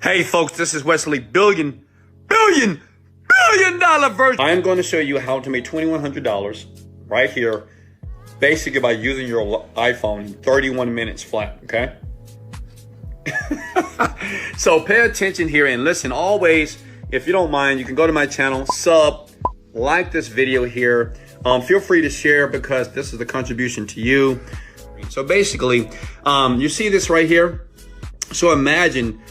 Hey folks, this is Wesley, billion dollar version. I am going to show you how to make $2,100 right here, basically by using your iPhone in 31 minutes flat, okay? So pay attention here and listen. Always, if you don't mind, you can go to my channel, like this video here. Feel free to share because this is a contribution to you. So basically, you see this right here? So imagine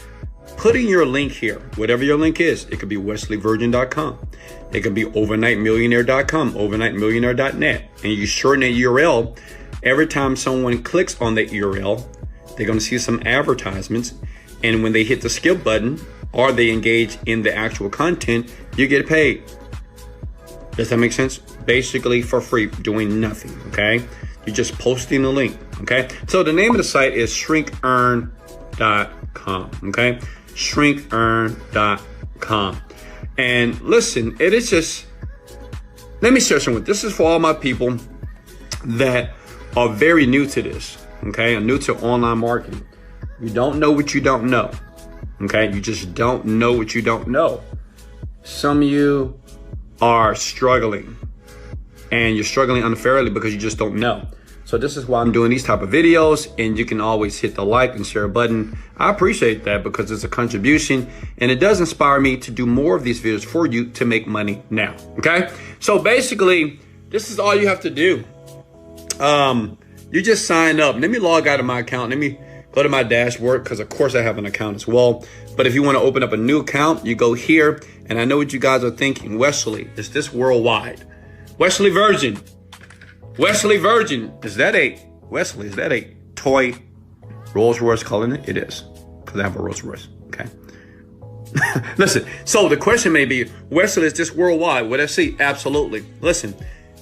putting your link here, whatever your link is. It could be wesleyvirgin.com. It could be overnightmillionaire.com, overnightmillionaire.net. And you shorten that URL. Every time someone clicks on that URL, they're going to see some advertisements. And when they hit the skip button or they engage in the actual content, you get paid. Does that make sense? Basically for free, doing nothing, okay? You're just posting the link, okay? So the name of the site is shrinkearn.com, okay? Shrinkearn.com. And listen, it is just, let me share something. This is for all my people that are very new to this, okay? Are new to online marketing. You don't know what you don't know, okay? You just don't know what you don't know. Some of you are struggling, and you're struggling unfairly because you just don't know. So this is why I'm doing these type of videos, and you can always hit the like and share button. I appreciate that because it's a contribution and it does inspire me to do more of these videos for you to make money now, okay? So basically, this is all you have to do. You just sign up. Let me log out of my account. Let me go to my dashboard because of course I have an account as well. But if you want to open up a new account, you go here, and I know what you guys are thinking. Wesley, is this worldwide? Wesley Virgin. Wesley Virgin. Is that a toy Rolls Royce calling it? It is, because I have a Rolls Royce, okay? Listen, so the question may be, Wesley, is this worldwide? Well, let's see. Absolutely. Listen,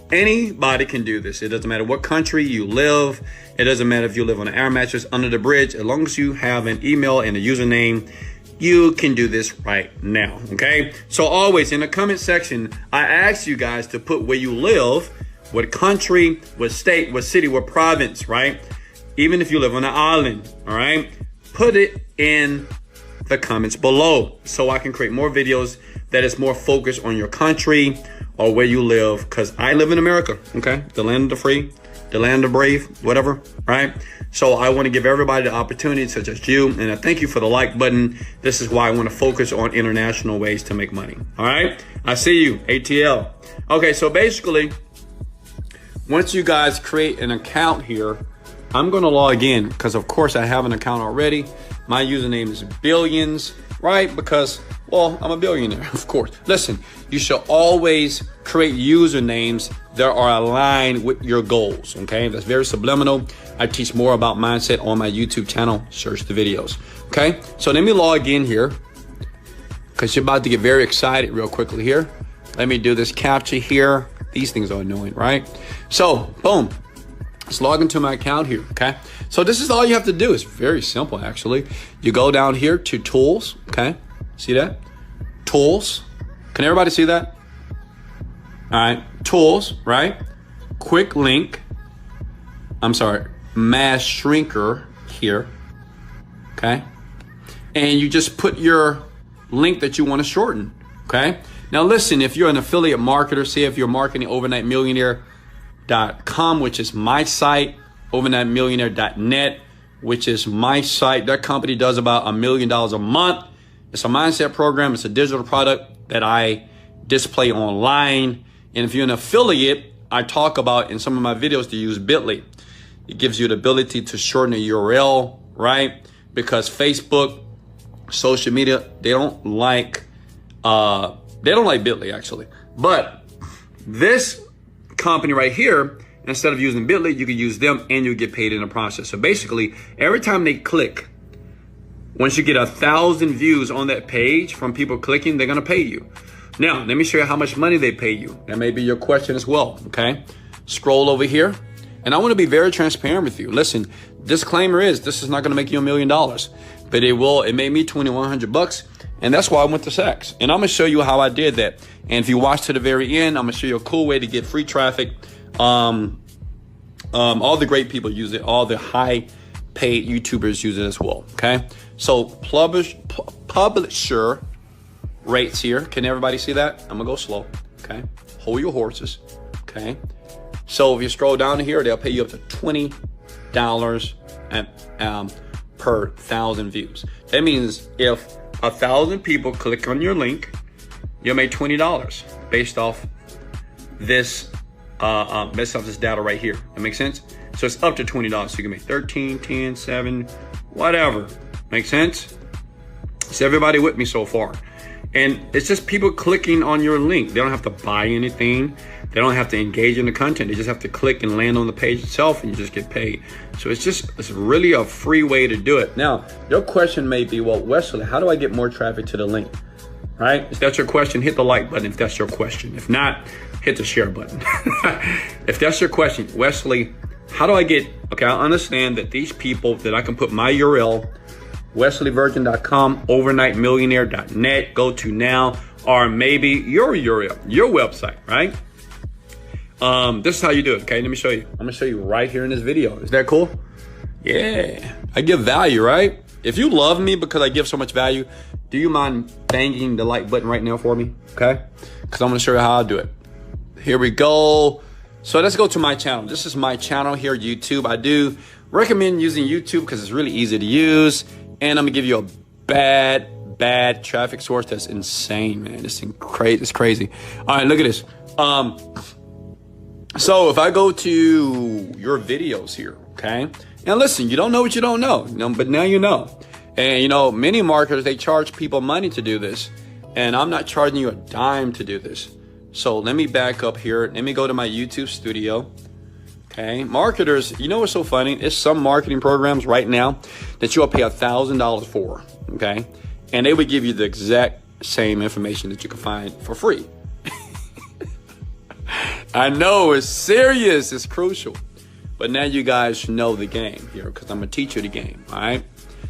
anybody can do this. It doesn't matter what country you live. It doesn't matter if you live on an air mattress under the bridge. As long as you have an email and a username, you can do this right now, okay? So always in the comment section, I ask you guys to put where you live, what country, what state, what city, what province, right? Even if you live on an island, all right? Put it in the comments below so I can create more videos that is more focused on your country or where you live, because I live in America, okay? The land of the free, the land of the brave, whatever, right? So I want to give everybody the opportunity, such as you, and I thank you for the like button. This is why I want to focus on international ways to make money, all right? I see you, ATL. Okay, so basically, once you guys create an account here, I'm going to log in because, of course, I have an account already. My username is Billions, right? Because, well, I'm a billionaire, of course. Listen, you should always create usernames that are aligned with your goals, okay? That's very subliminal. I teach more about mindset on my YouTube channel. Search the videos, okay? So let me log in here because you're about to get very excited real quickly here. Let me do this captcha here. These things are annoying, right? So, boom. Let's log into my account here, okay? So this is all you have to do. It's very simple, actually. You go down here to tools, okay? See that? Tools. Can everybody see that? All right, tools, right? Quick link. I'm sorry, mass shrinker here, okay? And you just put your link that you want to shorten, okay? Now listen, if you're an affiliate marketer, say if you're marketing overnightmillionaire.com, which is my site, overnightmillionaire.net, which is my site. That company does about $1 million a month. It's a mindset program. It's a digital product that I display online. And if you're an affiliate, I talk about in some of my videos to use Bitly. It gives you the ability to shorten a URL, right? Because Facebook, social media, they don't like Bitly actually. But this company right here, instead of using Bitly, you can use them and you get paid in the process. So basically, every time they click, once you get 1,000 views on that page from people clicking, they're gonna pay you. Now, let me show you how much money they pay you. That may be your question as well, okay? Scroll over here. And I want to be very transparent with you. Listen, disclaimer is this is not going to make you $1 million, but it made me $2,100, and that's why I went to Saks. And I'm going to show you how I did that. And if you watch to the very end, I'm going to show you a cool way to get free traffic. All the great people use it. All the high paid YouTubers use it as well, okay? So publisher rates here. Can everybody see that? I'm gonna go slow. Okay. Hold your horses. Okay. So if you scroll down here, they'll pay you up to $20 per 1,000 views. That means if 1,000 people click on your link, you'll make $20 based off this data right here. That makes sense? So it's up to $20. So you can make 13, 10, 7, whatever. Make sense? Is everybody with me so far? And it's just people clicking on your link. They don't have to buy anything. They don't have to engage in the content. They just have to click and land on the page itself, and you just get paid. So it's really a free way to do it. Now, your question may be, well, Wesley, how do I get more traffic to the link? Right? If that's your question, hit the like button if that's your question. If not, hit the share button. If that's your question, Wesley, how do I get, okay, I understand that these people that I can put my URL, wesleyvirgin.com, overnightmillionaire.net, go to now, or maybe your URL, your website, right? This is how you do it, okay? Let me show you. I'm gonna show you right here in this video. Is that cool? Yeah, I give value, right? If you love me because I give so much value, do you mind banging the like button right now for me, okay? Because I'm gonna show you how I do it. Here we go. So let's go to my channel. This is my channel here, YouTube. I do recommend using YouTube because it's really easy to use. And I'm gonna give you a bad traffic source that's insane, man. It's crazy. All right, look at this. So if I go to your videos here, okay? And listen, you don't know what you don't know, but now you know. And many marketers, they charge people money to do this. And I'm not charging you a dime to do this. So let me back up here. Let me go to my YouTube studio. Okay, marketers, you know what's so funny? It's some marketing programs right now that you'll pay $1,000 for, okay? And they would give you the exact same information that you can find for free. I know, it's serious, it's crucial. But now you guys know the game here because I'm gonna teach you the game, all right?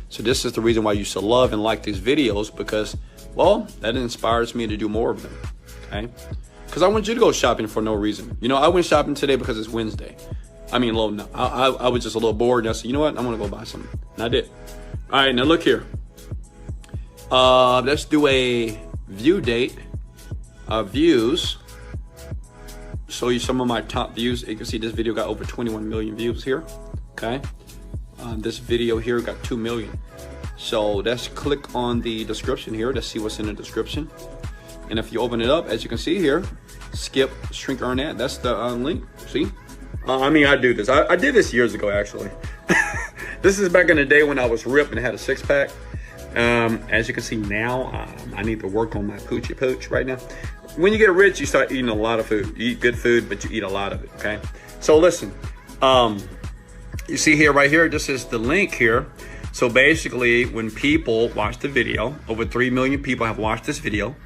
So this is the reason why you should love and like these videos because, well, that inspires me to do more of them, okay? Because I want you to go shopping for no reason. I went shopping today because it's Wednesday. I was just a little bored and I said, you know what? I'm gonna go buy something. And I did. All right, now look here. Let's do a view date. Views. Show you some of my top views. You can see this video got over 21 million views here. Okay. This video here got 2 million. So let's click on the description here. Let's see what's in the description. And if you open it up, as you can see here, skip, shrink, earn ad. That's the link. See? I do this. I did this years ago, actually. This is back in the day when I was ripped and had a six-pack. As you can see now, I need to work on my poochie pooch right now. When you get rich, you start eating a lot of food. You eat good food, but you eat a lot of it, okay? So listen, you see here, right here, this is the link here. So basically, when people watch the video, over 3 million people have watched this video.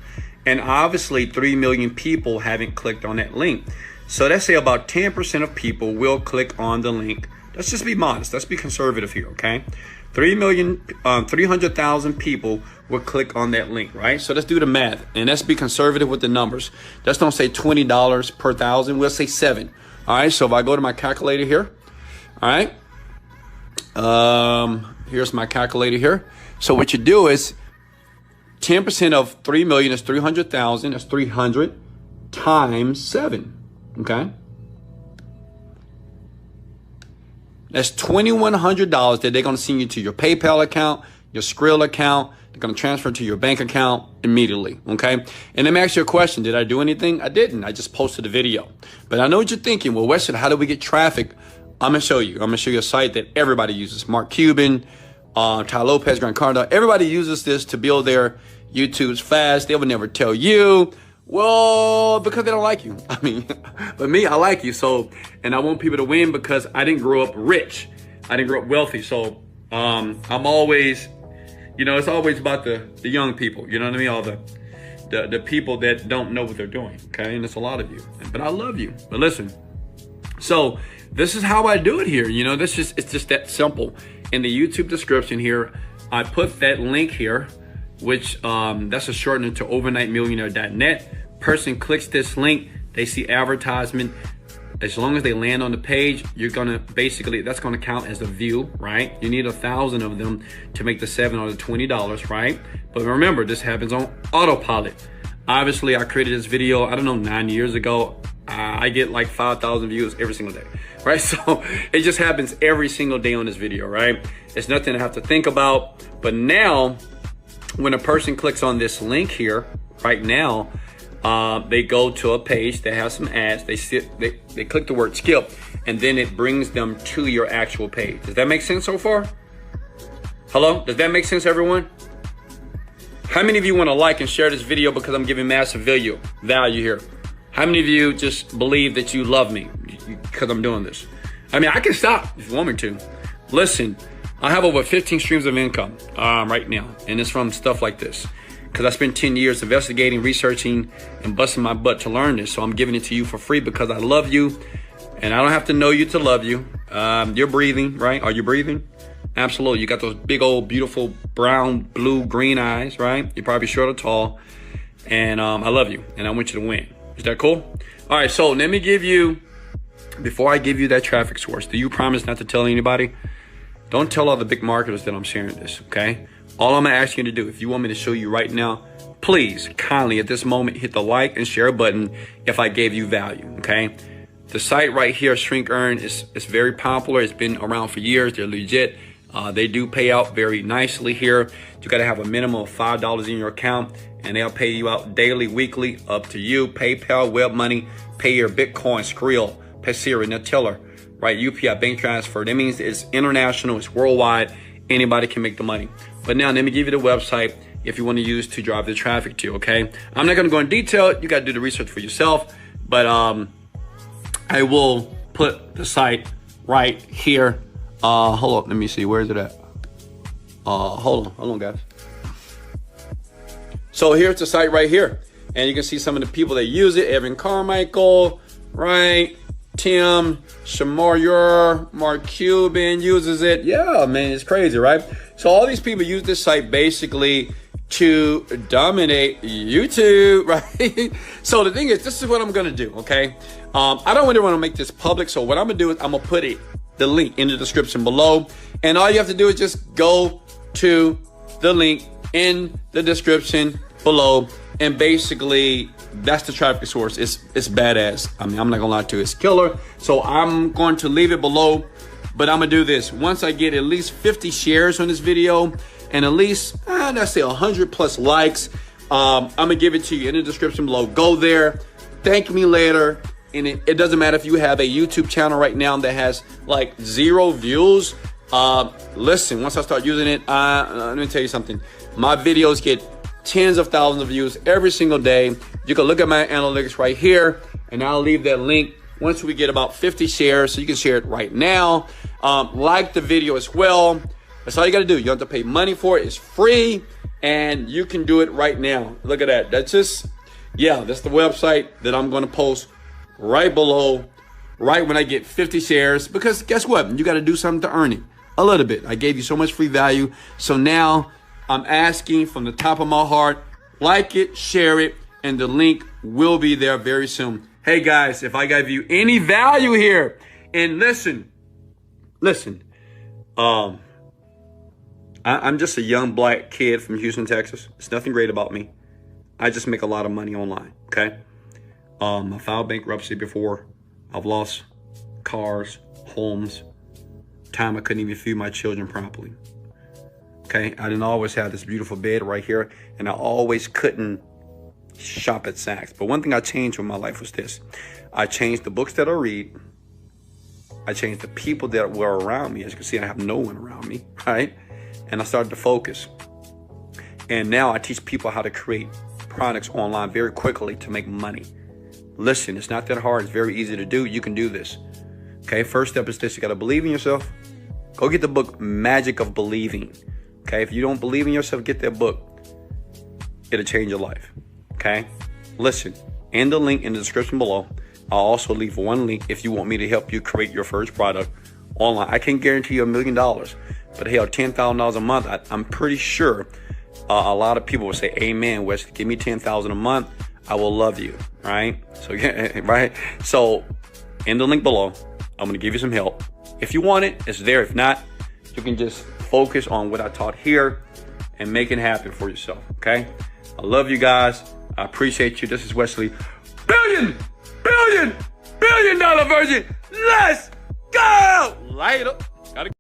And obviously 3 million people haven't clicked on that link. So let's say about 10% of people will click on the link. Let's just be modest. Let's be conservative here, okay? 300,000 people will click on that link, right? So let's do the math and let's be conservative with the numbers. Let's don't say $20 per 1,000. We'll say 7. All right. So if I go to my calculator here, all right. Here's my calculator here. So what you do is 10% of 3 million is 300,000. That's 300 times 7. Okay. That's $2,100 that they're going to send you to your PayPal account, your Skrill account. They're going to transfer to your bank account immediately. Okay. And let me ask you a question. Did I do anything? I didn't. I just posted a video. But I know what you're thinking. Well, Wesley, how do we get traffic? I'm going to show you. I'm going to show you a site that everybody uses. Mark Cuban, Ty Lopez, Grant Cardone. Everybody uses this to build their YouTubes fast. They would never tell you. Well, because they don't like you. But me, I like you. So, and I want people to win because I didn't grow up rich. I didn't grow up wealthy. So, I'm always, it's always about the young people. You know what I mean? All the people that don't know what they're doing. Okay. And it's a lot of you, but I love you. But listen, so this is how I do it here. It's just that simple. In the YouTube description here, I put that link here, which that's a shortening to overnightmillionaire.net. Person clicks this link, they see advertisement, As long as they land on the page, you're gonna basically, that's gonna count as a view, right? You need 1,000 of them to make the $7 or the $20, right? But remember, this happens on autopilot. Obviously, I created this video, I don't know, 9 years ago. I get like 5,000 views every single day, right? So it just happens every single day on this video, right? It's nothing I have to think about. But now, when a person clicks on this link here, right now, they go to a page that has some ads. They click the word skip, and then it brings them to your actual page. Does that make sense so far? Hello? Does that make sense, everyone? How many of you want to like and share this video because I'm giving massive value here? How many of you just believe that you love me because I'm doing this? I mean, I can stop if you want me to. Listen, I have over 15 streams of income right now, and it's from stuff like this. Because I spent 10 years investigating, researching, and busting my butt to learn this. So I'm giving it to you for free because I love you, and I don't have to know you to love you. You're breathing, right? Are you breathing? Absolutely. You got those big old, beautiful, brown, blue, green eyes, right? You're probably short or tall, and I love you, and I want you to win. Is that cool? All right, so let me give you, before I give you that traffic source, do you promise not to tell anybody? Don't tell all the big marketers that I'm sharing this, okay? All I'm gonna ask you to do, if you want me to show you right now, please, kindly, at this moment, hit the like and share button if I gave you value, okay? The site right here, Shrink Earn, is very popular. It's been around for years. They're legit. They do pay out very nicely here. You gotta have a minimum of $5 in your account, and they'll pay you out daily, weekly, up to you. PayPal, web money, pay your Bitcoin, Skrill, Pasiri, Neteller, right? UPI, bank transfer. That means it's international, it's worldwide. Anybody can make the money. But now let me give you the website if you want to use to drive the traffic to, okay? I'm not going to go in detail. You got to do the research for yourself. But I will put the site right here. Hold on. Let me see. Where is it at? Hold on, guys. So here's the site right here. And you can see some of the people that use it. Evan Carmichael, right? Tim Shamorier, Mark Cuban uses it. Yeah, man, it's crazy, right? So all these people use this site basically to dominate YouTube, right? So the thing is, this is what I'm gonna do, okay? I don't really want to make this public, so what I'm gonna do is I'm gonna put the link in the description below, and all you have to do is just go to the link in the description below, and basically that's the traffic source. It's badass. I mean, I'm not gonna lie to you, it's killer. So I'm going to leave it below, but I'm gonna do this. Once I get at least 50 shares on this video and at least, let's say 100 plus likes, I'm gonna give it to you in the description below. Go there, thank me later. And it doesn't matter if you have a YouTube channel right now that has like 0 views. Listen, once I start using it, let me tell you something. My videos get tens of thousands of views every single day. You can look at my analytics right here, and I'll leave that link once we get about 50 shares, so you can share it right now. Like the video as well. That's all you got to do. You don't have to pay money for it. It's free, and you can do it right now. Look at that. That's just, yeah, that's the website that I'm going to post right below, right when I get 50 shares, because guess what? You got to do something to earn it. A little bit. I gave you so much free value. So now I'm asking from the top of my heart, like it, share it, and the link will be there very soon. Hey guys, if I gave you any value here, and listen, I'm just a young black kid from Houston, Texas. It's nothing great about me. I just make a lot of money online, okay? I filed bankruptcy before. I've lost cars, homes, time I couldn't even feed my children properly. Okay, I didn't always have this beautiful bed right here, and I always couldn't shop at Saks. But one thing I changed in my life was this. I changed the books that I read. I changed the people that were around me. As you can see, I have no one around me, right? And I started to focus. And now I teach people how to create products online very quickly to make money. Listen, it's not that hard. It's very easy to do. You can do this. Okay, first step is this. You got to believe in yourself. Go get the book, Magic of Believing. Okay, if you don't believe in yourself, get that book. It'll change your life. Okay, listen, in the link in the description below, I'll also leave one link if you want me to help you create your first product online. I can't guarantee you $1 million, but hell, $10,000 a month, I'm pretty sure a lot of people will say, amen, Wesley, give me $10,000 a month. I will love you, right? So, right? So in the link below. I'm going to give you some help. If you want it, it's there. If not, you can just focus on what I taught here and make it happen for yourself, okay? I love you guys. I appreciate you. This is Wesley. $1 billion dollar version. Let's go! Later. Gotta